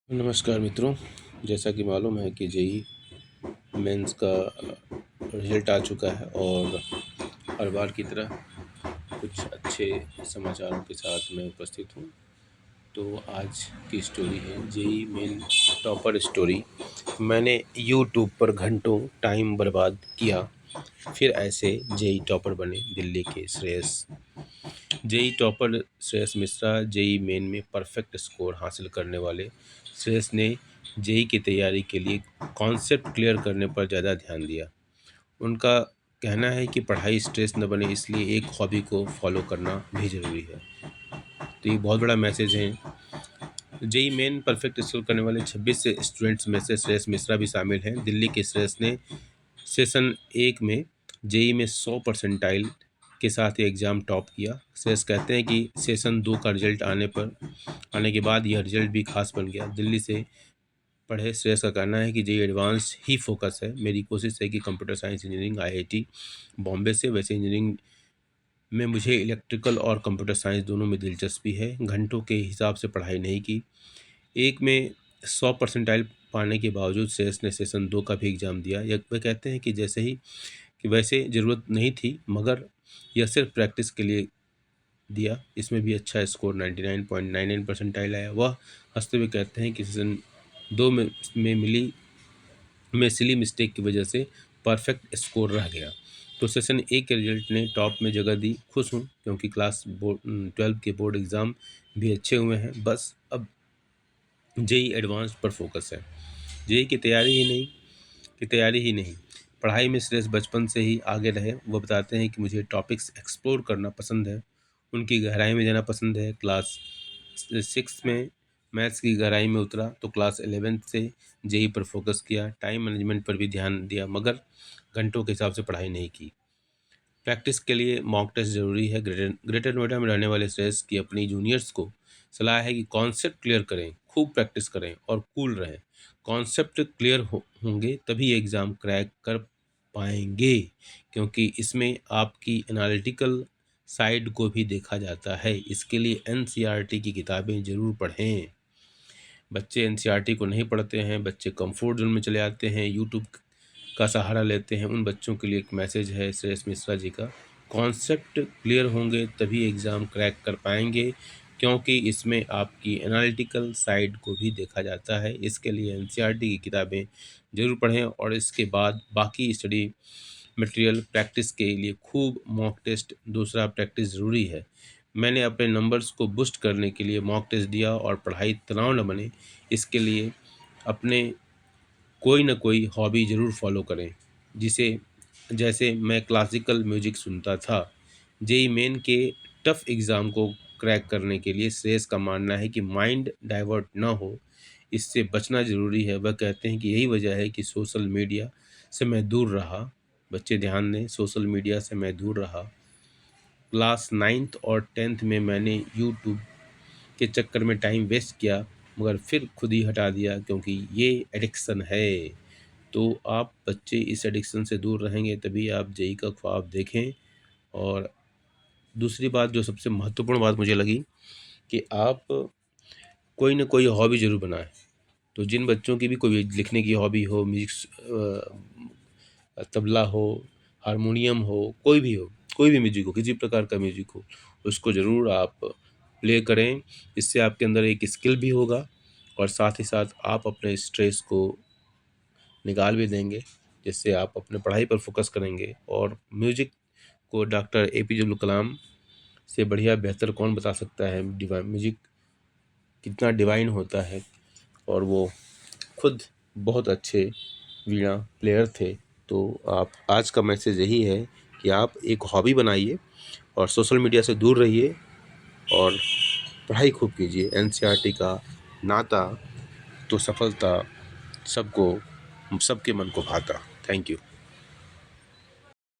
नमस्कार मित्रों। जैसा कि मालूम है कि जेईई मेंस का रिजल्ट आ चुका है और हर बार की तरह कुछ अच्छे समाचारों के साथ मैं उपस्थित हूँ। तो आज की स्टोरी है जेईई मेन टॉपर स्टोरी। मैंने यूट्यूब पर घंटों टाइम बर्बाद किया, फिर ऐसे जेईई टॉपर बने दिल्ली के Shreyas. JEE topper Shreyas Mishra JEE main में परफेक्ट स्कोर हासिल करने वाले श्रेयस ने जेईई की तैयारी के लिए कॉन्सेप्ट क्लियर करने पर ज़्यादा ध्यान दिया। उनका कहना है कि पढ़ाई स्ट्रेस न बने इसलिए एक हॉबी को फॉलो करना भी ज़रूरी है। तो ये बहुत बड़ा मैसेज है। जेईई मेन परफेक्ट स्कोर करने वाले 26 से स्टूडेंट्स में से श्रेयस मिश्रा भी शामिल हैं। दिल्ली के श्रेयस ने सेशन 1 में जेईई में 100 परसेंटाइल के साथ ये एग्ज़ाम टॉप किया। श्रेयस कहते हैं कि सेशन 2 का रिजल्ट आने के बाद यह रिजल्ट भी खास बन गया। दिल्ली से पढ़े श्रेयस का कहना है कि जेईई एडवांस ही फोकस है। मेरी कोशिश है कि computer science engineering IIT Bombay से, वैसे इंजीनियरिंग में मुझे इलेक्ट्रिकल और कंप्यूटर साइंस दोनों में दिलचस्पी है। घंटों के हिसाब से पढ़ाई नहीं की। एक में 100 परसेंटाइल पाने के बावजूद श्रेयस ने सेशन 2 का भी एग्ज़ाम दिया। वह कहते हैं कि वैसे ज़रूरत नहीं थी, मगर यह सिर्फ प्रैक्टिस के लिए दिया। इसमें भी अच्छा स्कोर 99.99 परसेंटाइल आया। वह हंसते हुए कहते हैं कि सीज़न 2 में सिली मिस्टेक की वजह से परफेक्ट स्कोर रह गया। तो सेशन 1 के रिजल्ट ने टॉप में जगह दी। खुश हूँ क्योंकि क्लास 12 के बोर्ड एग्ज़ाम भी अच्छे हुए हैं। बस अब जेईई एडवांस पर फोकस है। जेईई की तैयारी ही नहीं, पढ़ाई में श्रेयस बचपन से ही आगे रहे। वो बताते हैं कि मुझे टॉपिक्स एक्सप्लोर करना पसंद है, उनकी गहराई में जाना पसंद है। क्लास 6 में मैथ्स की गहराई में उतरा तो क्लास 11 से जेईई पर फोकस किया। टाइम मैनेजमेंट पर भी ध्यान दिया, मगर घंटों के हिसाब से पढ़ाई नहीं की। प्रैक्टिस के लिए मॉक टेस्ट ज़रूरी है। ग्रेटर नोएडा में रहने वाले श्रेयस की अपनी जूनियर्स को सलाह है कि कॉन्सेप्ट क्लियर करें, खूब प्रैक्टिस करें और कूल रहें। कॉन्सेप्ट क्लियर होंगे तभी एग्ज़ाम क्रैक कर पाएंगे, क्योंकि इसमें आपकी एनालिटिकल साइड को भी देखा जाता है। इसके लिए एनसीईआरटी की किताबें ज़रूर पढ़ें। बच्चे एनसीईआरटी को नहीं पढ़ते हैं, बच्चे कंफर्ट जोन में चले आते हैं, यूट्यूब का सहारा लेते हैं। उन बच्चों के लिए एक मैसेज है श्रेयस मिश्रा जी का। कॉन्सेप्ट क्लियर होंगे तभी एग्ज़ाम क्रैक कर पाएंगे, क्योंकि इसमें आपकी एनालिटिकल साइड को भी देखा जाता है। इसके लिए एनसीईआरटी की किताबें ज़रूर पढ़ें और इसके बाद बाकी स्टडी मटेरियल प्रैक्टिस के लिए खूब मॉक टेस्ट। दूसरा, प्रैक्टिस ज़रूरी है। मैंने अपने नंबर्स को बूस्ट करने के लिए मॉक टेस्ट दिया और पढ़ाई तनाव न बने इसके लिए अपने कोई ना कोई हॉबी ज़रूर फॉलो करें। जैसे मैं क्लासिकल म्यूजिक सुनता था। जेईई मेन के टफ एग्ज़ाम को क्रैक करने के लिए श्रेयस का मानना है कि माइंड डाइवर्ट ना हो, इससे बचना ज़रूरी है। वह कहते हैं कि यही वजह है कि सोशल मीडिया से मैं दूर रहा। बच्चे ध्यान दें, सोशल मीडिया से मैं दूर रहा। क्लास 9th और 10th में मैंने यूट्यूब के चक्कर में टाइम वेस्ट किया, मगर फिर खुद ही हटा दिया, क्योंकि ये एडिक्शन है। तो आप बच्चे इस एडिक्शन से दूर रहेंगे तभी आप जेईई का ख्वाब देखें। और दूसरी बात, जो सबसे महत्वपूर्ण बात मुझे लगी, कि आप कोई ना कोई हॉबी ज़रूर बनाएं। तो जिन बच्चों की भी कोई लिखने की हॉबी हो, तबला हो, हारमोनियम हो, कोई भी म्यूजिक हो, किसी प्रकार का म्यूजिक हो, उसको ज़रूर आप प्ले करें। इससे आपके अंदर एक स्किल भी होगा और साथ ही साथ आप अपने स्ट्रेस को निकाल भी देंगे, जिससे आप अपने पढ़ाई पर फोकस करेंगे। और म्यूजिक को डॉक्टर एपीजे अब्दुल कलाम से बढ़िया बेहतर कौन बता सकता है म्यूजिक कितना डिवाइन होता है। और वो खुद बहुत अच्छे वीणा प्लेयर थे। तो आप, आज का मैसेज यही है कि आप एक हॉबी बनाइए और सोशल मीडिया से दूर रहिए और पढ़ाई खूब कीजिए। एनसीईआरटी का नाता तो सफलता सबके मन को भाता। Thank you.